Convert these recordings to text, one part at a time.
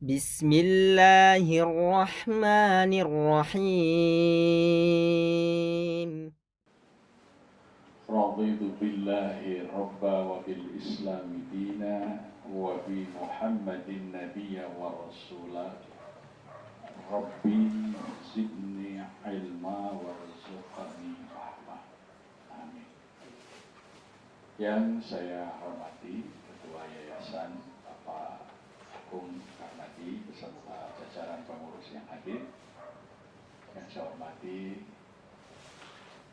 Bismillahirrahmanirrahim. Raditu billahi rabba wa bil islami dina wa bi muhammadin nabiyya wa rasulah. Rabbi zidni ilma warzuqni rahmah. Amin. Yang saya hormati Ketua Yayasan Bapak Agung Karmadi beserta jajaran pengurus yang hadir. Yang saya hormati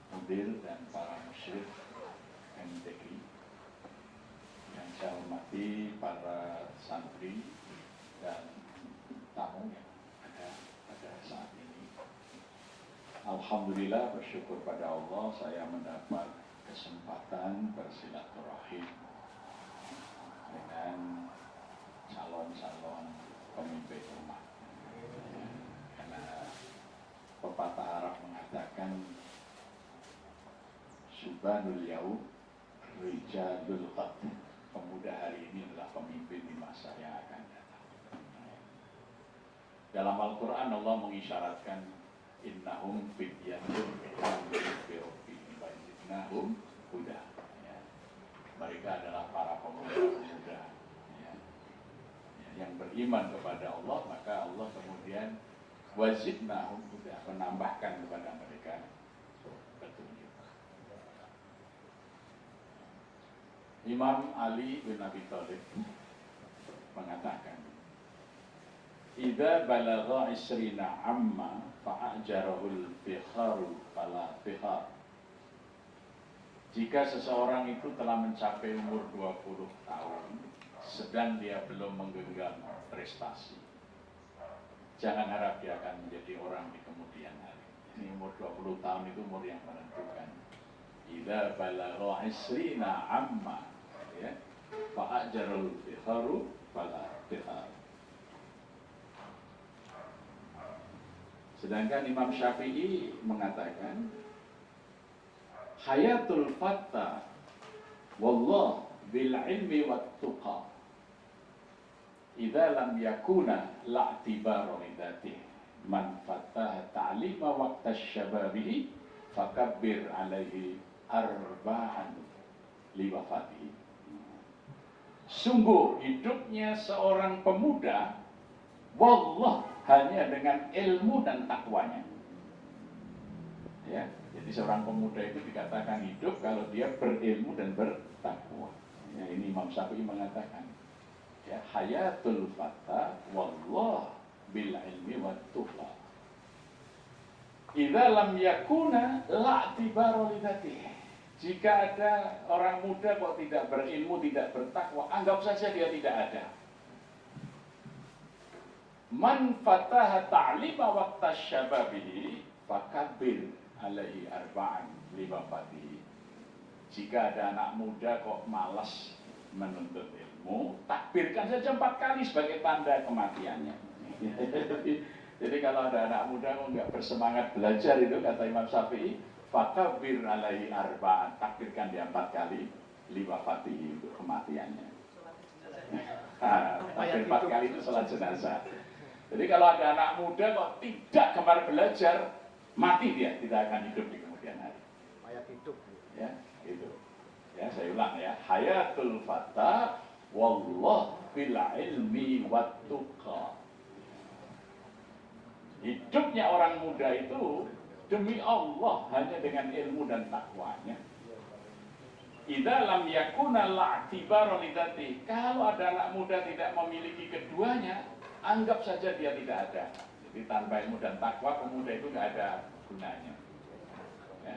Mudir dan para musyrif MTQ. Yang saya hormati para santri dan tamu yang ada pada saat ini. Alhamdulillah, bersyukur pada Allah saya mendapat kesempatan bersilaturahim dengan calon-calon pemimpin umat. Karena pepatah Arab mengatakan Subhanul Yaum Rijalul Qad. Pemuda hari ini adalah pemimpin di masa yang akan datang. Dalam Al-Quran Allah mengisyaratkan innahum fidyatun amanu bi rabbihim wa zidnahum huda. Ya. Mereka adalah para pemuda-pemuda ya, yang beriman kepada Allah, maka Allah kemudian wazidnahum huda, menambahkan kepada mereka petunjuk. Imam Ali bin Abi Thalib mengatakan, idza balagha isrina amma fa'ajarahul fikharu fala fikhar. Jika seseorang itu telah mencapai umur 20 tahun sedang dia belum menggenggam prestasi, jangan harap dia akan menjadi orang di kemudian hari. Ini umur 20 tahun itu umur yang menentukan. Idza balagha isrina amma ya fa'ajarahul fikharu fala fikhar. Sedangkan Imam Syafi'i mengatakan hayatul fatta wallah bil ilmi wat tuqa idza lam yakuna la'tibara lidatihi man fattaha ta'lima waqta syababihi fakabbir alaihi arba'an liwafatihi. Sungguh hidupnya seorang pemuda wallah hanya dengan ilmu dan takwanya. Ya, jadi seorang pemuda itu dikatakan hidup kalau dia berilmu dan bertakwa. Ya, ini Imam Syafi'i mengatakan, ya, hayatul fata wallah bil ilmi wat tuqa. Idza lam yakuna la'tibara lidatihi. Jika ada orang muda kok tidak berilmu, tidak bertakwa, anggap saja dia tidak ada. Man fataha ta'lima waqta syababihi fakabbir alaihi arba'an liwafatihi. Jika ada anak muda kok malas menuntut ilmu, takbirkan saja 4 kali sebagai tanda kematiannya. Jadi kalau ada anak muda kok nggak bersemangat belajar itu, kata Imam Syafi'i, fakabbir alaihi arba'an, takbirkan dia 4 kali liwafatihi, untuk kematiannya. Takbir 4 kali itu salat jenazah. Jadi kalau ada anak muda kok tidak gemar belajar, mati dia, tidak akan hidup di kemudian hari. Mayat hidup. Ya, itu. Ya, saya ulang ya. Hayatul fata wallah fil ilmi wat tuqa. Hidupnya orang muda itu demi Allah hanya dengan ilmu dan takwanya. Idza lam yakuna la'tibara lidati. Kalau ada anak muda tidak memiliki keduanya, anggap saja dia tidak ada. Jadi tanpa ilmu dan takwa, pemuda itu nggak ada gunanya. Ya.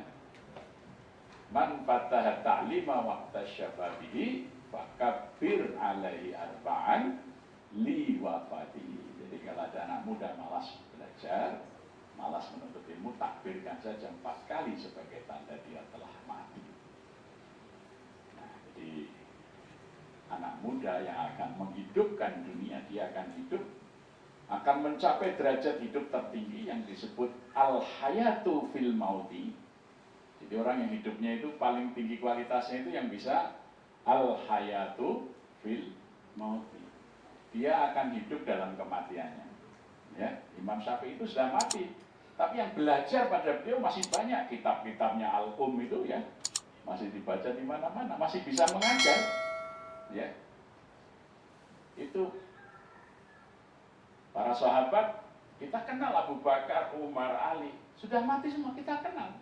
Man fataha ta'lima waqta syababihi fakabbir alaihi arba'an li wafatihi. Jadi kalau ada anak muda malas belajar, malas menuntut ilmu, takbirkan saja 4 kali sebagai tanda dia telah mati. Nah, jadi anak muda yang akan menghidupkan dunia, dia akan hidup, akan mencapai derajat hidup tertinggi yang disebut al-hayatu fil mauti. Jadi orang yang hidupnya itu paling tinggi kualitasnya itu yang bisa al-hayatu fil mauti. dia akan hidup dalam kematiannya. Ya, Imam Syafi'i itu sudah mati, tapi yang belajar pada beliau masih banyak. Kitab-kitabnya itu ya masih dibaca di mana-mana, masih bisa mengajar. Ya, itu para sahabat kita kenal, Abu Bakar, Umar, Ali, sudah mati semua kita kenal.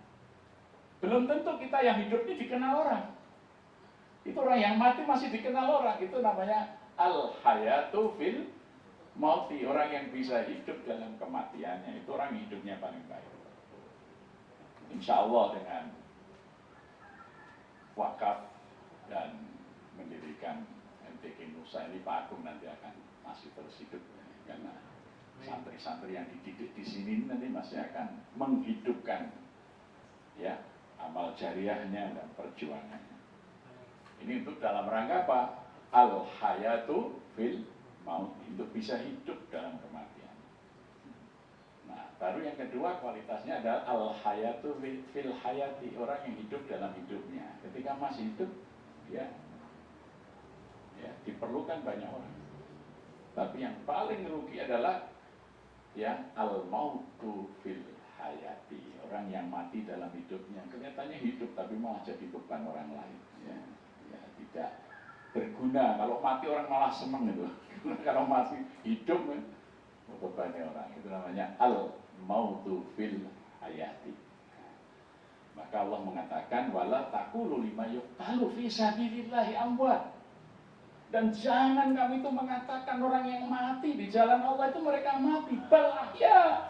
Belum tentu kita yang hidup ini dikenal orang. Itu orang yang mati masih dikenal orang. Itu namanya al-hayatu fil mauti. Orang yang bisa hidup dalam kematiannya, itu orang hidupnya paling baik. Insya Allah dengan wakaf dan mendirikan MTQ Nusa ini, Pak Agung nanti akan masih terus hidup, karena santri-santri yang dididik di sini nanti masih akan menghidupkan ya amal jariahnya dan perjuangannya. Ini untuk dalam rangka apa? Al-hayatu fil maut, untuk bisa hidup dalam kematian. Nah, baru yang kedua kualitasnya adalah al-hayatu fil hayati, orang yang hidup dalam hidupnya. Ketika masih hidup, ya diperlukan banyak orang. Tapi yang paling rugi adalah ya al-mautu fil hayati, orang yang mati dalam hidupnya. Kelihatannya hidup tapi malah jadi beban orang lain. Ya, tidak berguna. Kalau mati orang malah senang gitu. Kalau masih hidup bebannya orang. Itu namanya al-mautu fil hayati. Maka Allah mengatakan wala taqulu lima yuqtalu fi sabilillahi amwat. Dan jangan kamu itu mengatakan orang yang mati di jalan Allah itu mereka mati, bal ahya.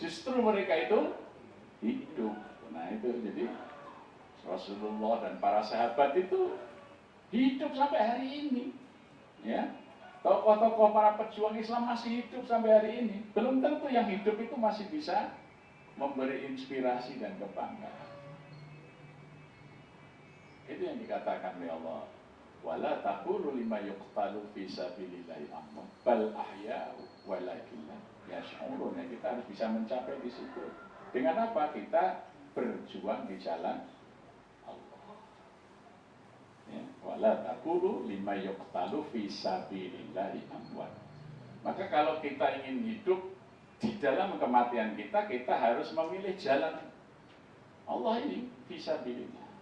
Justru mereka itu hidup. Nah itu jadi Rasulullah dan para sahabat itu hidup sampai hari ini. Ya, tokoh-tokoh para pejuang Islam masih hidup sampai hari ini. Belum tentu yang hidup itu masih bisa memberi inspirasi dan kebanggaan. Itu yang dikatakan oleh Allah. Wala taqulu lima yuqtalu fi sabilillahi amwat bal ahya'u walakin la yash'urun. Kita harus bisa mencapai di situ. Dengan apa? Kita berjuang di jalan Allah. Ya, wala taqulu lima yuqtalu fi sabilillahi amwat. Maka kalau kita ingin hidup di dalam kematian kita, kita harus memilih jalan Allah ini fi sabilillah.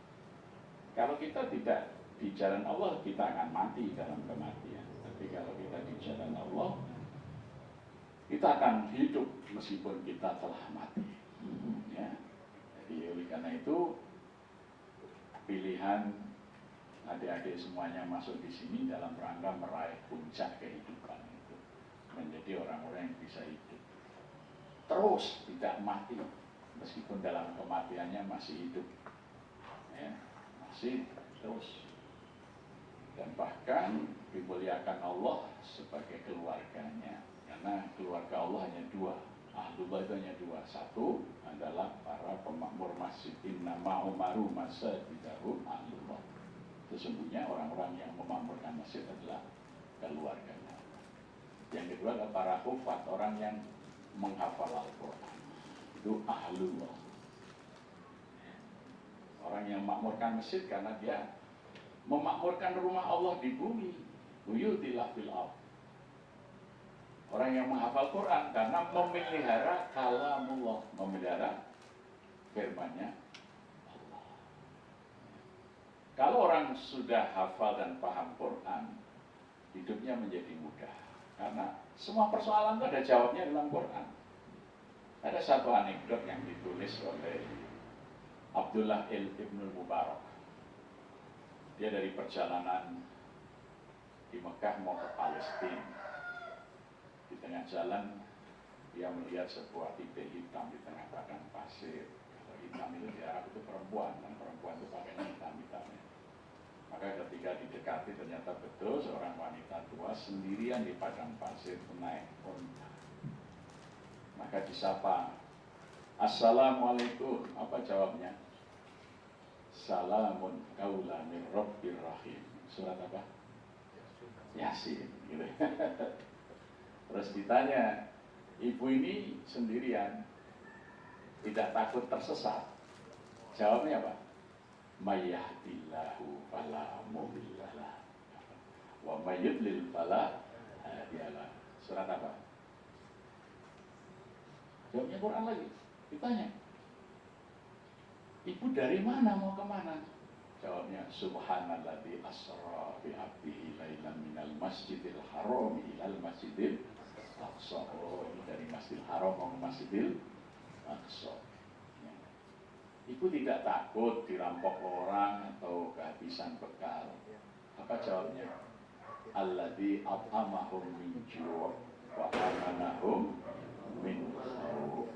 Kalau kita tidak di jalan Allah, kita akan mati dalam kematian. Tapi kalau kita di jalan Allah, kita akan hidup meskipun kita telah mati. Ya. Jadi oleh karena itu pilihan adik-adik semuanya masuk di sini dalam rangka meraih puncak kehidupan itu, menjadi orang-orang yang bisa hidup terus, tidak mati meskipun dalam kematiannya masih hidup. Ya. Masih terus. Dan bahkan dimuliakan Allah sebagai keluarganya, karena keluarga Allah hanya dua, Ahlullah itu hanya dua. Satu adalah para pemakmur masjid, innama umaru masajidahu Ahlullah. Sesungguhnya orang-orang yang memakmurkan masjid adalah keluarganya. Yang kedua adalah para hufat, orang yang menghafal Al-Quran, itu Ahlullah. Orang yang memakmurkan masjid karena dia memakmurkan rumah Allah di bumi, buyutillah fil ardh. Orang yang menghafal Quran karena memelihara kalamullah, memelihara firman-Nya Allah. Kalau orang sudah hafal dan paham Quran, hidupnya menjadi mudah, karena semua persoalan itu ada jawabnya dalam Quran. Ada satu anekdot yang ditulis oleh Abdullah ibn Mubarak. Dia dari perjalanan di Mekah mau ke Palestina. Di tengah jalan dia melihat sebuah titik hitam di tengah padang pasir. Kalau hitam itu di Arab itu perempuan, dan perempuan itu pakainya hitam-hitamnya. Maka ketika didekati ternyata betul seorang wanita tua sendirian di padang pasir naik unta. Maka disapa, Assalamualaikum. Apa jawabnya? Salamun qaulan min rabbir rahim. Surat apa? Yasin gitu. Terus ditanya, ibu ini sendirian, tidak takut tersesat? Jawabnya apa? Mayyahdillahu fala mudhillalah wa may yudlil fala Dialah. Surat apa? Jawabnya Quran lagi. Ditanya, ibu dari mana mau kemana? Jawabnya, Subhanalladzi asra bi abdihi lailan minal masjidil haram ilal masjidil aqsa. Oh, ini dari Masjidil Haram mau ke Masjidil Aqsa. Ya. Ibu tidak takut dirampok orang atau kehabisan bekal. Apa jawabnya? Alladzi at'amahum min ju' wa amanahum min khauf.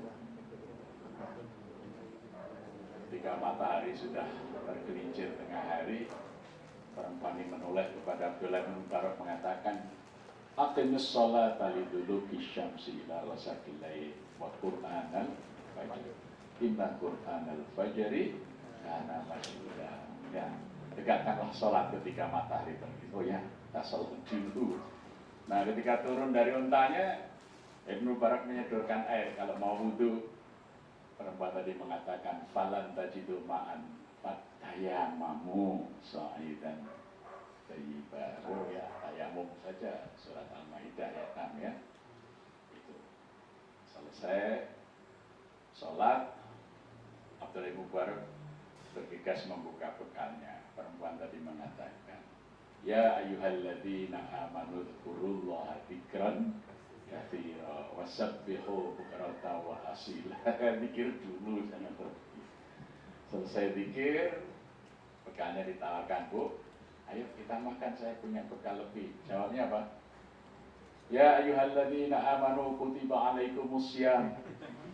Ketika matahari sudah tergelincir tengah hari, perempuan ini menoleh kepada Abdullah bin Mubarak mengatakan, aqimus sholata liduluki syamsi ila ghasaqil lail wa qur'anal fajr. Inna qur'anal fajri kana mashhuda. Ya, tegakkanlah sholat ketika matahari terbit. Oh ya, kita sholat dulu. Nah, ketika turun dari untanya, Ibnu Mubarak menyedorkan air kalau mau wudu. Perempuan tadi mengatakan falan tajidu ma'an fatayamamu sa'idan thayyiba. Oh ya, tayamum saja, surat Al-Maidah ayat 6 ya. Itu. Selesai sholat, Abdullah bin Mubarak bergegas membuka bekalnya. Perempuan tadi mengatakan, ya ayyuhalladzina amanu dzkurullaha dzikran katsira wasabbihu bukrata wa asila. Zikir dulu, jangan pergi. Selesai zikir, bekalnya ditawarkan, Bu, ayo kita makan, saya punya bekal lebih. Jawabnya apa? Ya ayyuhalladzina amanu kutiba alaikumussyam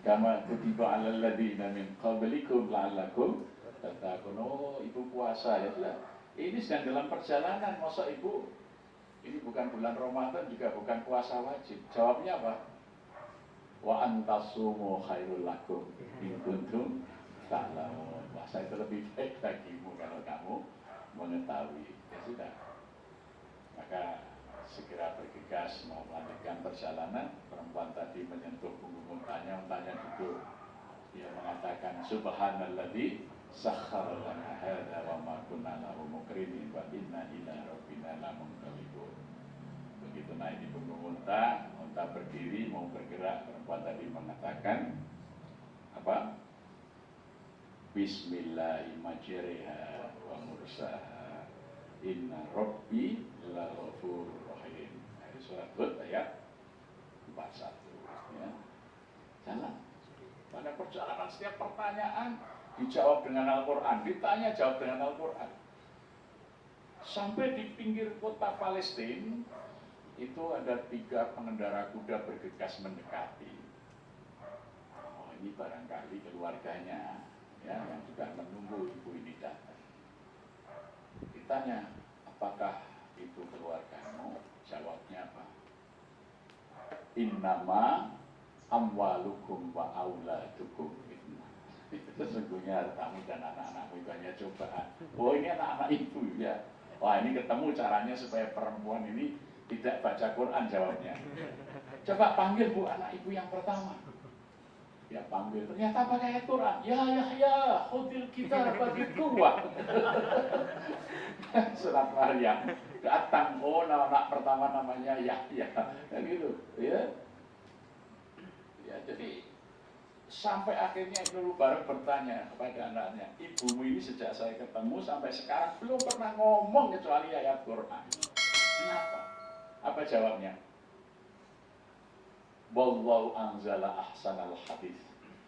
kama kutiba alal ladzina min qablikum la'allakum tattaqun. Oh, ibu puasa ya sudah. Ini sedang dalam perjalanan, masa ibu ini bukan bulan Ramadan, juga bukan puasa wajib. Jawabnya apa? Wa antasumu khairul lakum in kuntum ta'lamun. Puasa itu lebih baik bagimu kalau kamu mengetahui. Ya sudah. Maka segera bergegas mau melanjutkan perjalanan. Perempuan tadi menyentuh punggung untanya duduk. Dia mengatakan, Subhanalladzi sakhkhara lana hadza wa ma kunna lahu muqrinin wa inna ila rabbina lamunqalibun. Begitu naik di punggung unta berdiri mau bergerak, perempuan tadi mengatakan apa? Bismillahirrahmanirrahim wa mursaha inna rabbi laghafurur rahim. Surat Hud ayat 41 ya. Jalan. Pada perjalanan setiap pertanyaan dijawab dengan Al-Quran, ditanya jawab dengan Al-Quran. Sampai di pinggir kota Palestina itu ada 3 pengendara kuda bergegas mendekati. Oh, ini barangkali keluarganya ya, yang juga menunggu ibu ini datang. Ditanya, apakah itu keluargamu? Jawabnya apa? Innama amwalukum wa auladukum. Sesungguhnya hartamu dan anak-anakmu itu hanya cobaan. Oh, ini anak-anak ibu ya. Wah, ini ketemu caranya supaya perempuan ini tidak baca Quran. Jawabnya, coba panggil Bu anak ibu yang pertama. Ya panggil, ternyata pakai ayat Quran. Ya khudil kita bagi kuat. Surat Maryam. Datang, oh anak pertama namanya Yahya. Kan gitu ya. Ya, jadi sampai akhirnya Ibnu Mubarak bertanya kepada anaknya, ibumu ini sejak saya ketemu sampai sekarang belum pernah ngomong kecuali ayat Quran. Kenapa? Apa jawabnya? Wallahu anzala ahsanal hadis.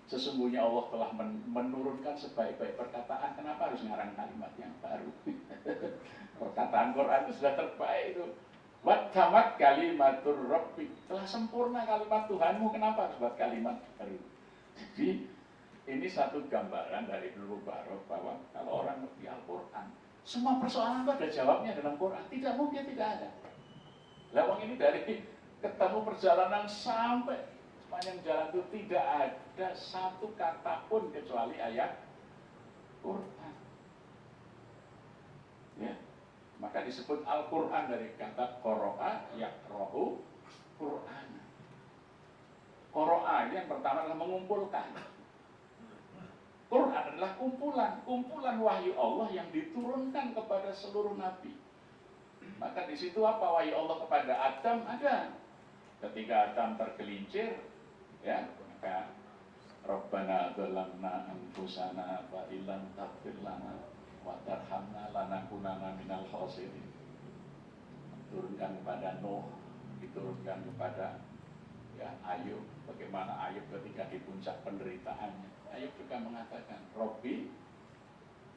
Sesungguhnya Allah telah menurunkan sebaik-baik perkataan. Kenapa harus ngarang kalimat yang baru? Perkataan Quran itu sudah terbaik itu. Wat tamat kalimatur rabbik, telah sempurna kalimat Tuhanmu, kenapa harus buat kalimat baru? Jadi ini satu gambaran dari Ibnu Mubarak bahwa kalau orang ngerti Al-Quran, semua persoalan itu ada jawabnya dalam Quran. Tidak mungkin tidak ada. Lawang ini dari ketemu perjalanan sampai sepanjang jalan itu tidak ada satu kata pun kecuali ayat Quran. Ya. Maka disebut Al-Quran dari kata qara'a yaqra'u Quran. Qara'a yang pertama adalah mengumpulkan. Quran adalah kumpulan wahyu Allah yang diturunkan kepada seluruh nabi. Maka di situ apa wahyu Allah kepada Adam ada. Ketika Adam tergelincir, ya, maka Rabbana dzalamna anfusana wa illam taghfir lana wa tarhamna lanakunanna minal khasirin. Turunkan kepada Nuh, diturunkan kepada Ayub. Bagaimana Ayub ketika di puncak penderitaannya, Ayub juga mengatakan, Robbi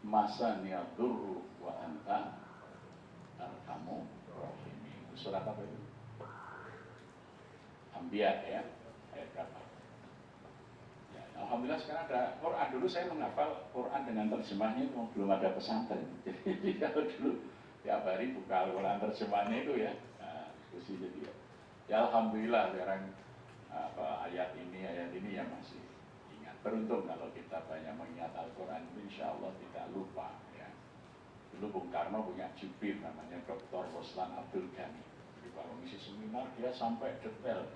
masaniya dzurru wa anta arhamur rahimin. Surat apa itu? Anbiya ya, ayat berapa? Ya, alhamdulillah sekarang ada Quran. Dulu saya menghafal Quran dengan terjemahnya itu belum ada pesantren. Jadi kalau dulu tiap hari buka Quran terjemahnya itu ya, diskusi jadi ya alhamdulillah sekarang ayat ini yang masih ingat. Beruntung kalau kita banyak mengingat Al-Quran, insya Allah tidak lupa ya. Dulu Bung Karno punya jubir namanya Dr. Ruslan Abdul Ghani. Jadi kalau ngisi seminar dia sampai detail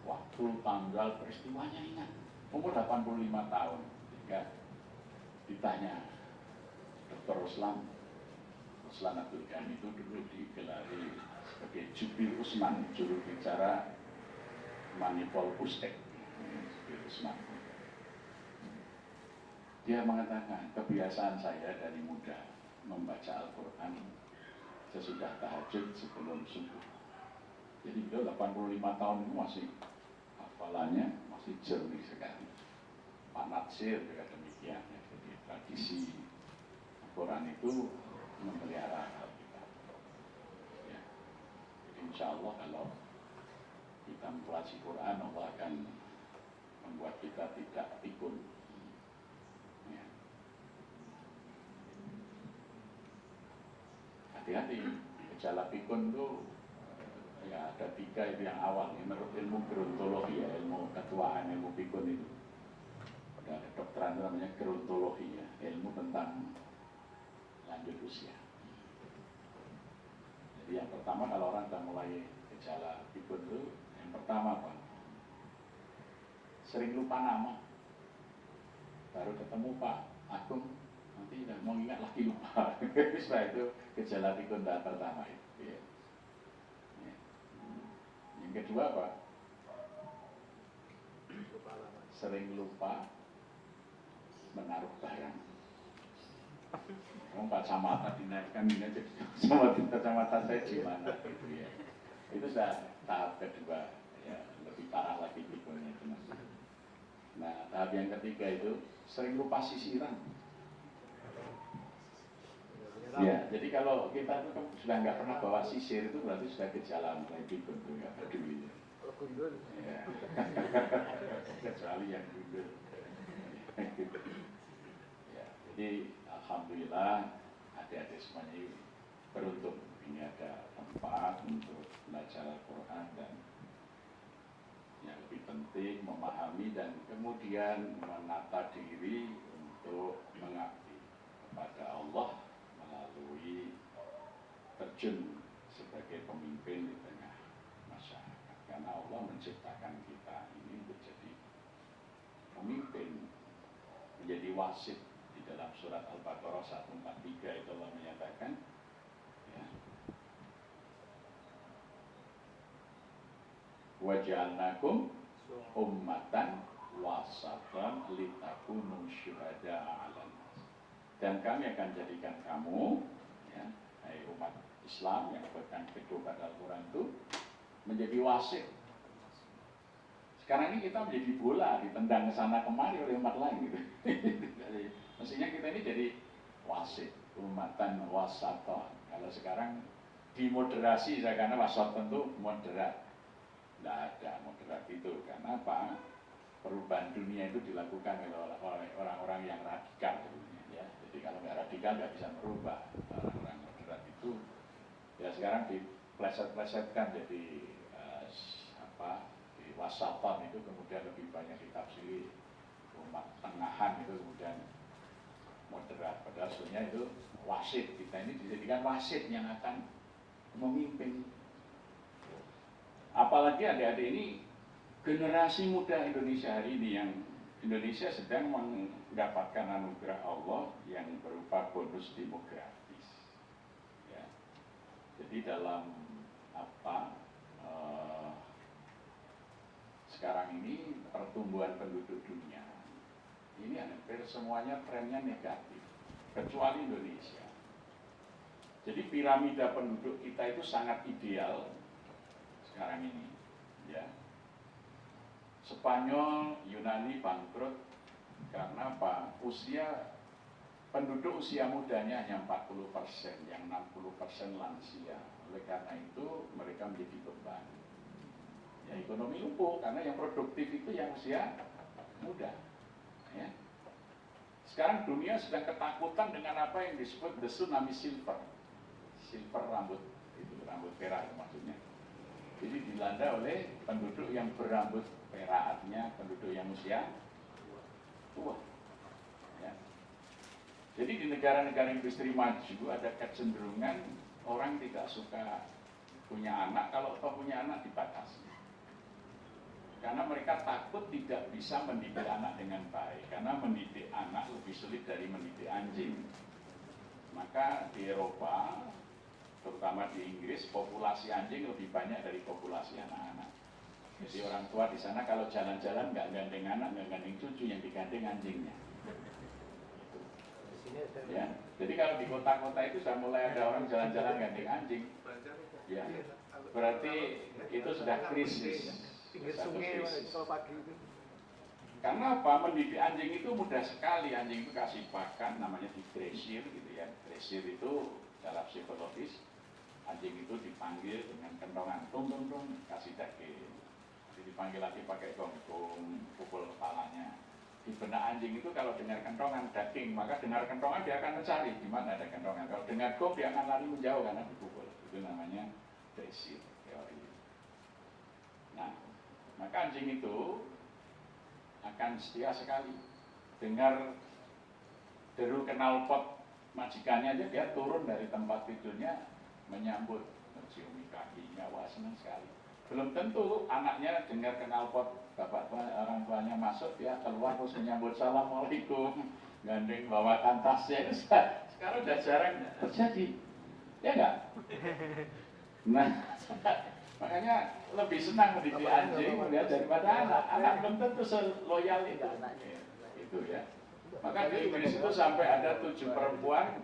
waktu, tanggal, peristiwanya ingat. Umur 85 tahun. Jika ditanya Dr. Ruslan Abdul Ghani itu dulu digelari sebagai jubir Usman, juru bicara Manipol Pustek. Dia mengatakan, kebiasaan saya dari muda membaca Al-Quran sesudah tahajud sebelum subuh. Jadi beliau 85 tahun itu masih hafalannya masih jernih sekali. Pak Natsir juga demikian. Jadi tradisi Al-Quran itu memelihara Alkitab. Ya. Jadi insya Allah kalau kita mempelajari Quran, Allah akan membuat kita tidak pikun. Ya. Hati-hati, gejala pikun itu ya ada 3 itu yang awal. Menurut ilmu gerontologi ya, ilmu ketuaan, ilmu pikun itu. Ada kedokteran namanya gerontologi ya, ilmu tentang lanjut usia. Jadi yang pertama kalau orang sudah mulai gejala pikun itu, yang pertama apa? Sering lupa nama. Baru ketemu Pak Agung, nanti mau ingat lagi lupa. Setelah itu gejala pikun pertama itu. Ya. Ya. Yang kedua apa? Sering lupa menaruh barang. Kamu kacamata dinaikkan ini aja, kacamata saya di mana gitu ya. Itu sudah tahap kedua, ya lebih parah lagi pikunnya itu. Nah, tahap yang ketiga itu sering lupa sisiran. Ya, jadi kalau kita itu sudah nggak pernah bawa sisir itu berarti sudah gejala mulai pikun tuh nggak peduli. Ya. Kecuali yang gundul. Ya, jadi alhamdulillah adik-adik semuanya beruntung ini ada tempat untuk belajar Al-Quran dan yang lebih penting memahami dan kemudian menata diri untuk mengabdi kepada Allah melalui terjun sebagai pemimpin di tengah masyarakat. Karena Allah menciptakan kita ini menjadi pemimpin, menjadi wasit. Di dalam surat Al-Baqarah 143 itu Allah menyatakan ya, waja'alnakum ummatan wasatan litakunu syuhada'a 'alan nas. Dan kami akan jadikan kamu ya, umat Islam yang berpegang teguh pada Al-Quran itu menjadi wasit. Sekarang ini kita menjadi bola, ditendang ke sana kemari oleh umat lain gitu. Mestinya kita ini jadi wasit, umatan wasaton. Kalau sekarang dimoderasi, karena wasaton itu moderat. Tidak ada moderat itu. Karena apa? Perubahan dunia itu dilakukan oleh orang-orang yang radikal. Ya. Jadi kalau nggak radikal nggak bisa merubah. Orang-orang moderat itu ya sekarang dipleset-plesetkan jadi wasaton itu kemudian lebih banyak ditafsiri umat tengahan itu kemudian moderat. Padahal sebenarnya itu wasit. Kita ini dijadikan wasit yang akan memimpin. Apalagi adik-adik ini generasi muda Indonesia hari ini yang Indonesia sedang mendapatkan anugerah Allah yang berupa bonus demografis. Ya. Jadi dalam apa sekarang ini pertumbuhan penduduk dunia ini hampir semuanya trennya negatif, kecuali Indonesia. Jadi piramida penduduk kita itu sangat ideal sekarang ini, ya. Spanyol, Yunani bangkrut karena apa? Penduduk usia mudanya hanya 40%, yang 60% lansia. Oleh karena itu mereka menjadi beban. Ya ekonomi lumpuh karena yang produktif itu yang usia muda. Ya. Sekarang dunia sedang ketakutan dengan apa yang disebut the tsunami silver rambut, itu rambut perak maksudnya. Jadi dilanda oleh penduduk yang berambut perak, artinya penduduk yang usia tua. Ya. Jadi di negara-negara industri maju ada kecenderungan orang tidak suka punya anak, kalau toh punya anak dibatasi. Karena mereka takut tidak bisa mendidik anak dengan baik, karena mendidik anak lebih sulit dari mendidik anjing. Maka di Eropa, terutama di Inggris, populasi anjing lebih banyak dari populasi anak-anak. Jadi orang tua di sana kalau jalan-jalan nggak gandeng anak, nggak gandeng cucu, yang digandeng anjingnya. Ya, jadi kalau di kota-kota itu sudah mulai ada orang jalan-jalan gandeng anjing, ya, berarti itu sudah krisis. Karena apa? Mendidik anjing itu mudah sekali. Anjing itu kasih pakan, namanya didresir gitu ya. Dresir itu secara psikologis, anjing itu dipanggil dengan kentongan, tung tung tung, kasih daging. Dipanggil lagi pakai gong-gong, pukul kepalanya. Di benak anjing itu kalau dengar kentongan daging, maka dengar kentongan dia akan mencari di mana ada kentongan. Kalau dengar gong dia akan lari menjauh karena dipukul. Itu namanya dresir teori. Nah, maka anjing itu akan setia sekali. Dengar deru knalpot majikannya aja dia turun dari tempat tidurnya menyambut, menciumi kakinya, wah senang sekali. Belum tentu anaknya dengar knalpot bapak tua, orang tuanya masuk, dia keluar terus menyambut, assalamualaikum, gandeng bawakan tasnya. Itu sekarang udah jarang terjadi, ya enggak? Nah, makanya lebih senang mendidik anjing daripada anak. Anak belum tentu seloyal itu. Itu ya. Maka di Inggris itu sampai ada 7 perempuan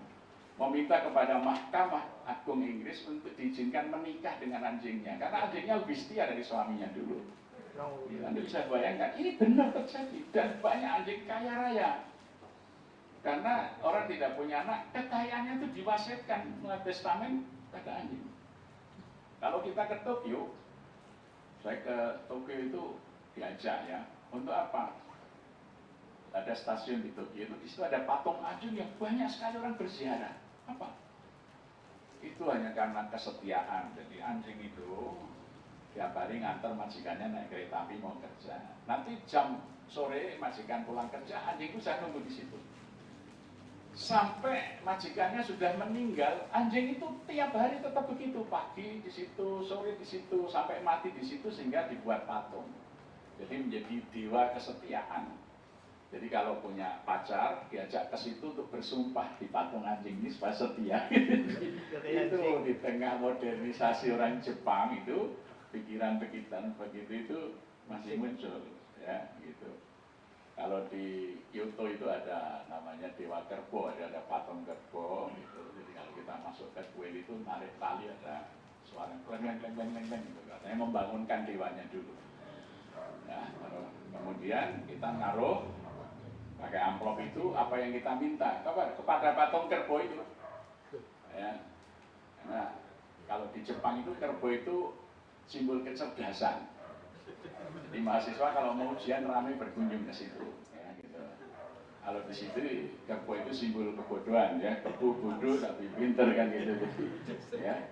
meminta kepada Mahkamah Agung Inggris untuk diizinkan menikah dengan anjingnya. Karena anjingnya lebih setia dari suaminya dulu. Ya, Anda bisa bayangkan, ini benar terjadi. Dan banyak anjing kaya raya. Karena orang tidak punya anak, kekayaannya itu diwasiatkan melalui testamen pada anjing. Kalau kita ke Tokyo, saya ke Tokyo itu diajak ya, untuk apa? Ada stasiun di Tokyo itu, di situ ada patung anjing yang banyak sekali orang berziarah. Apa? Itu hanya karena kesetiaan. Jadi anjing itu tiap hari ngantar majikannya naik kereta api mau kerja. Nanti jam sore majikan pulang kerja, anjing itu saya nunggu di situ. Sampai majikannya sudah meninggal, anjing itu tiap hari tetap begitu, pagi di situ, sore di situ, sampai mati di situ, sehingga dibuat patung. Jadi menjadi dewa kesetiaan. Jadi kalau punya pacar, diajak ke situ untuk bersumpah di patung anjing ini supaya setia. Itu di tengah modernisasi orang Jepang itu, pikiran-pikiran begitu itu masih muncul, ya gitu. Kalau di Kyoto itu ada namanya Dewa Kerbo, ada patung Kerbo gitu. Jadi kalau kita masuk ke kuil itu narik tali ada suara kleng gitu. Katanya membangunkan dewanya dulu. Nah, kemudian kita naruh pakai amplop itu apa yang kita minta kepada patung Kerbo itu. Ya. Nah, kalau di Jepang itu Kerbo itu simbol kecerdasan. Jadi mahasiswa kalau mau ujian ramai berkunjung ke situ. Ya, gitu. Kalau di situ Kerbo itu simbol kebodohan ya, kebu bodoh tapi pinter kan gitu. Ya.